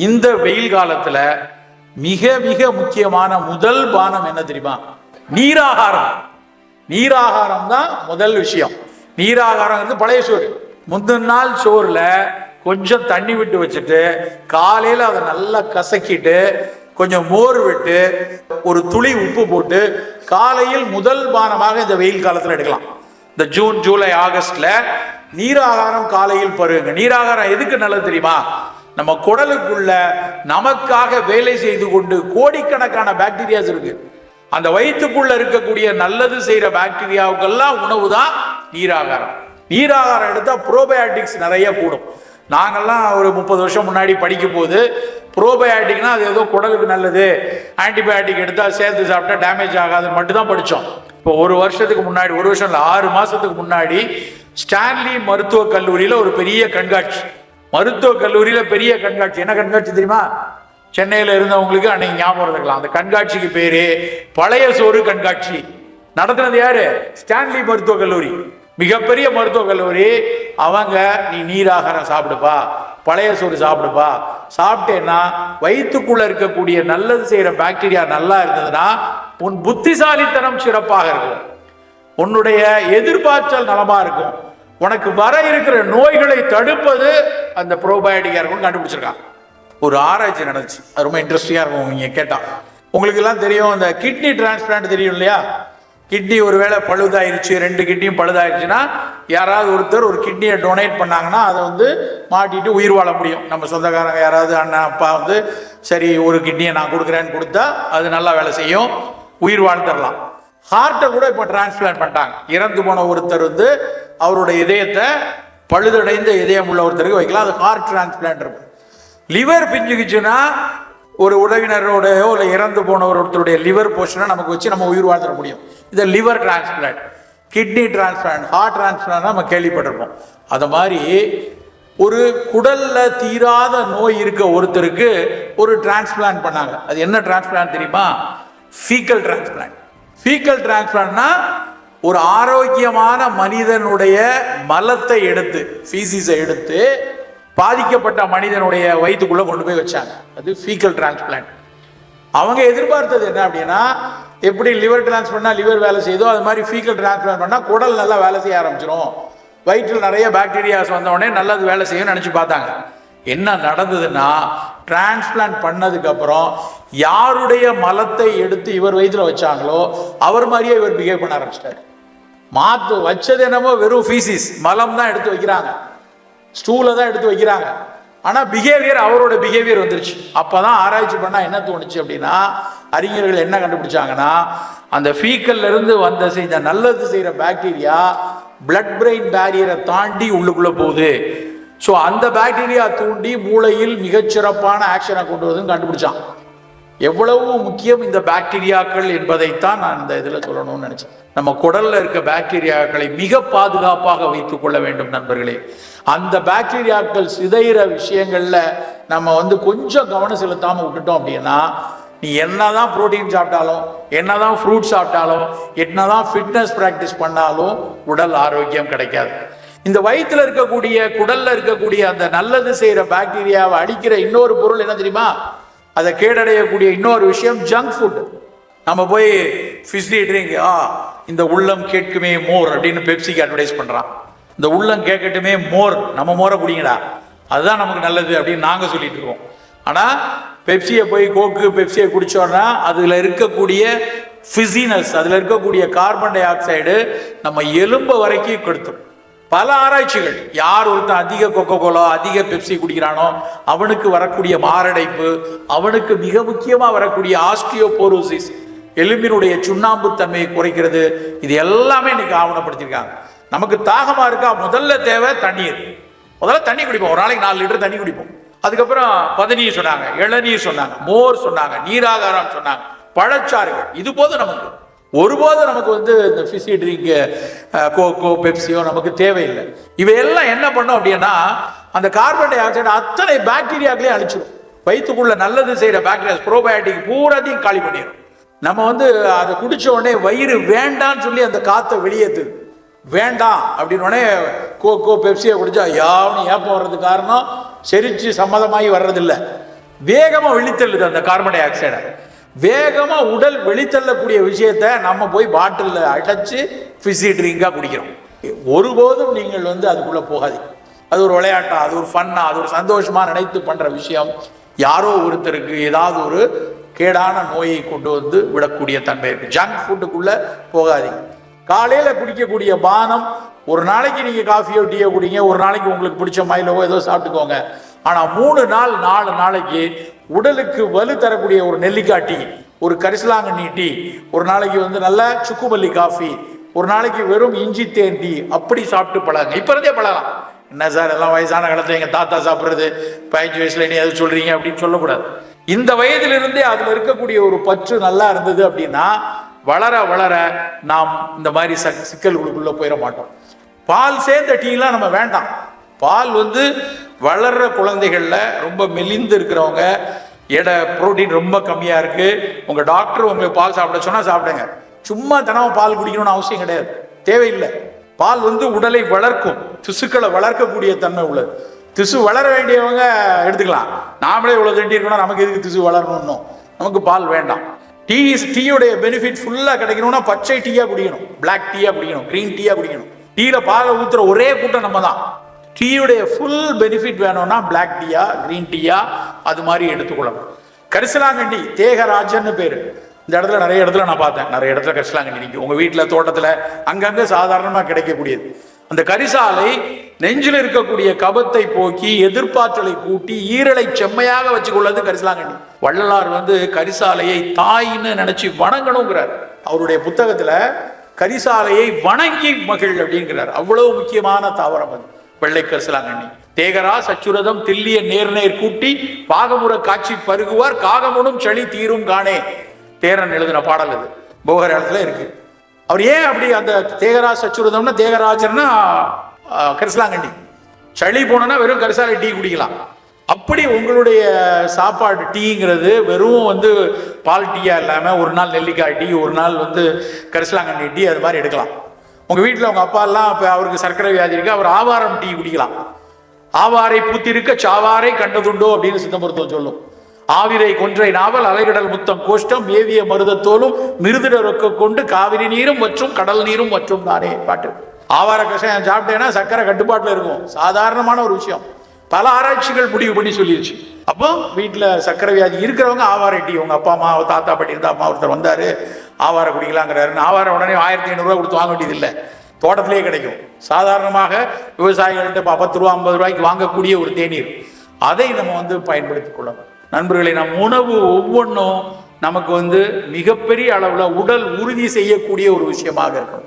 இந்த வெயில் காலத்துல மிக மிக முக்கியமான முதல் பானம் என்ன தெரியுமா? நீராகாரம். நீராகாரம் தான் முதல் விஷயம். நீராகாரம் வந்து பழைய சோறு. முந்தின நாள் சோறுல கொஞ்சம் தண்ணி விட்டு வச்சுட்டு காலையில அதை நல்லா கசக்கிட்டு கொஞ்சம் மோர் விட்டு ஒரு துளி உப்பு போட்டு காலையில் முதல் பானமாக இந்த வெயில் காலத்துல எடுக்கலாம். இந்த ஜூன், ஜூலை, ஆகஸ்ட்ல நீராகாரம் காலையில் பருகுங்க. நீராகாரம் எதுக்கு நல்லது தெரியுமா? நம்ம குடலுக்குள்ள நமக்காக வேலை செய்து கொண்டு கோடிக்கணக்கான பாக்டீரியாஸ் இருக்கு. அந்த வயிற்றுக்குள்ள இருக்கக்கூடிய நல்லது செய்யற பாக்டீரியாவுக்கெல்லாம் உணவு தான் நீராகாரம். நீராகாரம் எடுத்தா ப்ரோபயாட்டிக்ஸ் நிறைய கூடும். நாங்கெல்லாம் ஒரு 30 வருஷம் முன்னாடி படிக்கும் போது ப்ரோபயாட்டிக்னா அது ஏதோ குடலுக்கு நல்லது, ஆன்டிபயோட்டிக் எடுத்தா சேர்த்து சாப்பிட்டா டேமேஜ் ஆகாதுன்னு மட்டும் தான் படித்தோம். இப்போ ஒரு வருஷத்துக்கு முன்னாடி, ஒரு வருஷம் இல்லை 6 மாசத்துக்கு முன்னாடி ஸ்டான்லி மருத்துவக் கல்லூரியில ஒரு பெரிய கண்காட்சி. மருத்துவக் கல்லூரியில பெரிய கண்காட்சி. என்ன கண்காட்சி தெரியுமா? சென்னையில இருந்தவங்களுக்கு அன்னைக்கு ஞாபகம் இருக்கலாம். அந்த கண்காட்சிக்கு பேரு பழைய சோறு கண்காட்சி. நடத்துனது யாரு? ஸ்டான்லி மருத்துவக் கல்லூரி, மிகப்பெரிய மருத்துவக் கல்லூரி. அவங்க நீ நீராகாரம் சாப்பிடுப்பா, பழைய சோறு சாப்பிடுப்பா, சாப்பிட்டேன்னா வயிற்றுக்குள்ள இருக்கக்கூடிய நல்லது செய்யற பாக்டீரியா நல்லா இருந்ததுன்னா உன் புத்திசாலித்தனம் சிறப்பாக இருக்கும், உன்னுடைய எதிர்பார்த்தல் நலமா இருக்கும், உனக்கு வர இருக்கிற நோய்களை தடுப்பது அந்த ப்ரோபயோட்டிக்கா இருக்கும் கண்டுபிடிச்சிருக்காங்க. ஒரு ஆராய்ச்சி நடந்துச்சு, அது ரொம்ப இன்ட்ரெஸ்டிங்கா இருக்கும். நீங்க கேட்டா உங்களுக்கு எல்லாம் தெரியும், இந்த கிட்னி டிரான்ஸ்பிளான்ட் தெரியும் இல்லையா? கிட்னி ஒருவேளை பழுதாயிருச்சு, 2 கிட்னியும் பழுதாயிருச்சுன்னா யாராவது ஒருத்தர் ஒரு கிட்னியை டொனேட் பண்ணாங்கன்னா அதை வந்து மாட்டிட்டு உயிர் வாழ முடியும். நம்ம சொந்தக்காரங்க யாராவது அண்ணன் அப்பா வந்து சரி ஒரு கிட்னியை நான் கொடுக்குறேன்னு கொடுத்தா அது நல்லா வேலை செய்யும், உயிர் வாழ்ந்துடலாம். ஹார்ட்டை கூட இப்போ டிரான்ஸ்பிளான்ட் பண்ணிட்டாங்க. இறந்து போன ஒருத்தர் வந்து அவருடைய இதயத்தை பழுதடைந்த இதயம் உள்ள ஒருத்தருக்கு வைக்கலாம், அது ஹார்ட் டிரான்ஸ்பிளான்ட் இருக்கும். லிவர் பிஞ்சுக்குச்சுன்னா ஒரு உறவினரோடையோ இல்லை இறந்து போன ஒருத்தருடைய லிவர் போர்ஷனை நமக்கு வச்சு நம்ம உயிர் வாழ்ந்துட முடியும். இதை liver transplant. Kidney transplant, heart transplant நம்ம கேள்விப்பட்டிருப்போம். அது மாதிரி ஒரு குடல்ல தீராத நோய் இருக்க ஒருத்தருக்கு ஒரு டிரான்ஸ்பிளான்ட் பண்ணாங்க. அது என்ன டிரான்ஸ்பிளான்ட் தெரியுமா? Faecal transplant. ஃபீக்கல் டிரான்ஸ்பிளான்ட்னா ஒரு ஆரோக்கியமான மனிதனுடைய மலத்தை எடுத்து, ஃபீசிஸை எடுத்து பாதிக்கப்பட்ட மனிதனுடைய வயிற்றுக்குள்ள கொண்டு போய் வச்சாங்க. அது ஃபீக்கல் டிரான்ஸ்பிளான்ட். அவங்க எதிர்பார்த்தது என்ன அப்படின்னா, எப்படி லிவர் டிரான்ஸ்பிளான்ட்னா லிவர் வேலை செய்தோ அது மாதிரி ஃபீக்கல் டிரான்ஸ்பிளான்ட் பண்ணா குடல் நல்லா வேலை செய்ய ஆரம்பிச்சிடும், வயிற்றில் நிறைய பாக்டீரியாஸ் வந்த உடனே நல்லது வேலை செய்யும் நினைச்சு பார்த்தாங்க. என்ன நடந்ததுன்னா, டிரான்ஸ்பிளான்ட் பண்ணதுக்கு அப்புறம் யாருடைய மலத்தை எடுத்து இவர் வயிற்றுல வச்சாங்களோ அவர் மாதிரியே இவர் பிஹேவ் பண்ண ஆரம்பிச்சிட்டாரு. மாத்து வச்சது என்னமோ வெறும் ஃபீசிஸ், மலம் தான் எடுத்து வைக்கிறாங்க, ஸ்டூலை தான் எடுத்து வைக்கிறாங்க, ஆனா பிஹேவியர் அவரோட பிஹேவியர் வந்துருச்சு. அப்பதான் ஆராய்ச்சி பண்ணா என்ன தோணுச்சு அப்படின்னா, அறிஞர்கள் என்ன கண்டுபிடிச்சாங்கன்னா, அந்த ஃபீக்கல்ல இருந்து வந்த செய்த நல்லது செய்யற பாக்டீரியா பிளட் பிரெயின் பேரியரை தாண்டி உள்ளுக்குள்ள போகுது. ஸோ அந்த பாக்டீரியா தூண்டி மூளையில் மிகச்சிறப்பான ஆக்ஷனை கொண்டு வந்து கண்டுபிடிச்சான். எவ்வளவு முக்கியம் இந்த பாக்டீரியாக்கள் என்பதைத்தான் நான் இந்த இதில் சொல்லணும்னு நினைச்சேன். நம்ம குடல்ல இருக்க பாக்டீரியாக்களை மிக பாதுகாப்பாக வைத்துக் கொள்ள வேண்டும் நண்பர்களே. அந்த பாக்டீரியாக்கள் சிதைகிற விஷயங்கள்ல நம்ம வந்து கொஞ்சம் கவனம் செலுத்தாம விட்டுட்டோம் அப்படின்னா, நீ என்னதான் புரோட்டீன் சாப்பிட்டாலும், என்னதான் ஃப்ரூட் சாப்பிட்டாலும், என்னதான் ஃபிட்னஸ் பிராக்டிஸ் பண்ணாலும் உடல் ஆரோக்கியம் கிடைக்காது. இந்த வயிற்றுல இருக்கக்கூடிய, குடல்ல இருக்கக்கூடிய அந்த நல்லது செய்யற பாக்டீரியாவை அடிக்கிற இன்னொரு பொருள் என்ன தெரியுமா? அதை கேடடையக்கூடிய இன்னொரு விஷயம் ஜங்க் ஃபுட். நம்ம போய் ஃபிஸ்ஸி ட்ரிங்க், இந்த உள்ளம் கேட்குமே மோர் அப்படின்னு பெப்சிக்கு அட்வர்டைஸ் பண்றான். இந்த உள்ளம் கேட்கட்டுமே மோர், நம்ம மோரை குடிங்கடா, அதுதான் நமக்கு நல்லது அப்படின்னு நாங்கள் சொல்லிட்டு இருக்கோம். ஆனால் பெப்சியை போய் கோக்கு பெப்சியை குடிச்சோன்னா அதில் இருக்கக்கூடிய ஃபிஸினஸ், அதில் இருக்கக்கூடிய கார்பன் டை ஆக்சைடு நம்ம எலும்பு வரைக்கும் கெடுத்துரும். பல ஆராய்ச்சிகள், யார் ஒருத்தன் அதிக கொக்கோ கோலா அதிக பெப்சி குடிக்கிறானோ அவனுக்கு வரக்கூடிய மாரடைப்பு, அவனுக்கு மிக முக்கியமாக வரக்கூடிய ஆஸ்டியோபோரோசிஸ், எலும்பினுடைய சுண்ணாம்பு தன்மையை குறைக்கிறது, இது எல்லாமே இன்னைக்கு ஆவணப்படுத்தியிருக்காங்க. நமக்கு தாகமா இருக்கா, முதல்ல தேவை தண்ணீர். முதல்ல தண்ணி குடிப்போம், ஒரு நாளைக்கு 4 லிட்டர் தண்ணி குடிப்போம். அதுக்கப்புறம் பதநீர் சொன்னாங்க, இளநீர் சொன்னாங்க, மோர் சொன்னாங்க, நீராகாரம் சொன்னாங்க, பழச்சாறுகள். இது போதும் நமக்கு. ஒருபோதும் நமக்கு வந்து இந்த ஃபிஸி ட்ரிங்க், கோகோ பெப்சியோ நமக்கு தேவையில்லை. இவையெல்லாம் என்ன பண்ணும் அப்படின்னா, அந்த கார்பன் டை ஆக்சைடு அத்தனை பாக்டீரியாக்களையும் அழிச்சிடும். வயிற்றுக்குள்ள நல்லது செய்யற பாக்டீரியா ப்ரோபயோட்டிக் பூராத்தையும் காலி பண்ணிடும். நம்ம வந்து அதை குடிச்ச உடனே வயிறு வேண்டான்னு சொல்லி அந்த காற்றை வெளியேற்றுது. வேண்டாம் அப்படின்னோடனே கோகோ பெப்சியை குடிச்சா யாவனு ஏப்பம் வர்றது காரணம் செரிச்சு சம்மதமாகி வர்றதில்லை. வேகமா வெளித்தள்ளுது அந்த கார்பன் டை ஆக்சைடை. வேகமா உடல் வெளித்தள்ளக்கூடிய விஷயத்த நம்ம போய் பாட்டில் அடைச்சு ஃபிஸி ட்ரிங்கா குடிக்கிறோம். ஒருபோதும் நீங்கள் அதுக்குள்ள போகாதீங்க. அது ஒரு விளையாட்டா, அது ஒரு ஃபன்னா, அது ஒரு சந்தோஷமா நினைத்து பண்ற விஷயம் யாரோ ஒருத்தருக்கு ஏதாவது ஒரு கேடான நோயை கொண்டு விடக்கூடிய தன்மை இருக்கு. ஜங்க் ஃபுட்டுக்குள்ள போகாதீங்க. காலையில குடிக்கக்கூடிய பானம், ஒரு நாளைக்கு நீங்க காஃபியோ டீயோ குடிங்க, ஒரு நாளைக்கு உங்களுக்கு பிடிச்ச மயிலவோ ஏதோ சாப்பிட்டுக்கோங்க. ஆனா 3 நாள் 4 நாளைக்கு உடலுக்கு வலு தரக்கூடிய ஒரு நெல்லிக்காய் டீ, ஒரு கரிசலாங்கண்ணி டீ, ஒரு நாளைக்கு நல்ல சுக்குமல்லி காஃபி, ஒரு நாளைக்கு வெறும் இஞ்சி தேன் டீ, அப்படி சாப்பிட்டு பழகுங்க. இப்ப இருந்தே பழகலாம். என்ன சார் எல்லாம் வயசான காலத்துல எங்க தாத்தா சாப்பிடுறது, 15 வயசுல நீ எது சொல்றீங்க அப்படின்னு சொல்லக்கூடாது. இந்த வயதிலிருந்தே அதுல இருக்கக்கூடிய ஒரு பற்று நல்லா இருந்தது அப்படின்னா வளர வளர நாம் இந்த மாதிரி சிக்கல்களுக்குள்ள போயிட மாட்டோம். பால் சேர்ந்த டீலாம் நம்ம வேண்டாம். பால் வளர்ற குழந்தைகள்ல ரொம்ப மெலிந்து இருக்கிறவங்க, எடை புரோட்டீன் ரொம்ப கம்மியா இருக்கு, உங்க டாக்டர் உங்களுக்கு பால் சாப்பிட சொன்னா சாப்பிடுங்க. சும்மா தினமும் பால் குடிக்கணும்னு அவசியம் கிடையாது, தேவையில்லை. பால் உடலை வளர்க்கும், திசுக்களை வளர்க்கக்கூடிய தன்மை உள்ளது. திசு வளர வேண்டியவங்க எடுத்துக்கலாம். நாமளே இவ்வளவு தண்டி இருக்கணும், நமக்கு எதுக்கு திசு வளரணும்? நமக்கு பால் வேண்டாம். டீயுடைய பெனிஃபிட் ஃபுல்லா கிடைக்கணும்னா பச்சை டீயா குடிக்கணும், பிளாக் டீயா குடிக்கணும், கிரீன் டீயா குடிக்கணும். டீல பாலை ஊத்துற ஒரே கூட்டம் நம்ம தான். டீயுடைய ஃபுல் பெனிஃபிட் வேணும்னா பிளாக் டீயா கிரீன் டீயா அது மாதிரி எடுத்துக்கொள்ளணும். கரிசலாங்கண்ணி தேகராஜன்னு பேரு. இந்த இடத்துல நிறைய இடத்துல நான் பார்த்தேன், நிறைய இடத்துல கரிசலாங்கண்ணி நிற்கும். உங்க வீட்டில் தோட்டத்தில் அங்கங்கே சாதாரணமாக கிடைக்கக்கூடியது. அந்த கரிசாலை நெஞ்சில் இருக்கக்கூடிய கபத்தை போக்கி எதிர்ப்பாற்றலை கூட்டி ஈரலை செம்மையாக வச்சுக்கொள்ளது கரிசலாங்கண்ணி. வள்ளலார் கரிசாலையை தாயின்னு நினைச்சு வணங்கணுங்கிறார். அவருடைய புத்தகத்துல கரிசாலையை வணங்கி மகிழ் அப்படிங்கிறார். அவ்வளவு முக்கியமான தாவரம் அது வெள்ளை கரிசலாங்கண்ணி. தேகரா சச்சுரதம் தில்லிய நேர்நேர் கூட்டி பாகமுற காட்சி பருகுவார் காகமுனும் சளி தீரும் காணே. தேரன் எழுதின பாடல் இது, போகர் இடத்துல இருக்கு. அவர் ஏன் அப்படி அந்த தேகரா சச்சுரதம்னா, தேகராஜர்னா கரிசலாங்கண்ணி, சளி போனோன்னா வெறும் கரிசாலை டீ குடிக்கலாம். அப்படி உங்களுடைய சாப்பாடு டீங்கிறது வெறும் பால் டீயா இல்லாம ஒரு நாள் நெல்லிக்காய் டீ, ஒரு நாள் கரிசலாங்கண்ணி டீ, அது மாதிரி எடுக்கலாம். உங்க வீட்டில் உங்க அப்பா எல்லாம் இப்போ அவருக்கு சர்க்கரை வியாதி இருக்கு, அவர் ஆவாரம் டீ குடிக்கலாம். ஆவாரை பூத்திருக்க சாவாரை கண்டதுண்டோ அப்படின்னு சித்த மருத்துவம் சொல்லும். ஆவிரை கொன்றை நாவல் அலைகடல் முத்தம் கோஷ்டம் மேவிய மருதத்தோலும் மிருதிட ரொக்க கொண்டு காவிரி நீரும் மற்றும் கடல் நீரும் மற்றும் தானே பாட்டு. ஆவார கஷாயம் சாப்பிட்டேன்னா சர்க்கரை கட்டுப்பாட்டில் இருக்கும், சாதாரணமான ஒரு விஷயம். பல ஆராய்ச்சிகள் முடிவு பண்ணி சொல்லிடுச்சு. அப்போ வீட்டில் சர்க்கரை வியாதி இருக்கிறவங்க ஆவாரை டீ, உங்க அப்பா அம்மா தாத்தா பாட்டி இருந்தா, அம்மா ஒருத்தர் வந்தாரு ஆவாரை குடிக்கலாங்கிறாரு, ஆவாரை உடனே 1500 கொடுத்து வாங்க வேண்டியது இல்லை, தோட்டத்திலேயே கிடைக்கும். சாதாரணமாக விவசாயிகள்கிட்ட 10 ரூபா 50 ரூபாய்க்கு வாங்கக்கூடிய ஒரு தேநீர், அதை நம்ம பயன்படுத்திக் கொள்ளணும். நண்பர்களை, நம் உணவு ஒவ்வொன்றும் நமக்கு மிகப்பெரிய அளவில் உடல் உறுதி செய்யக்கூடிய ஒரு விஷயமாக இருக்கும்.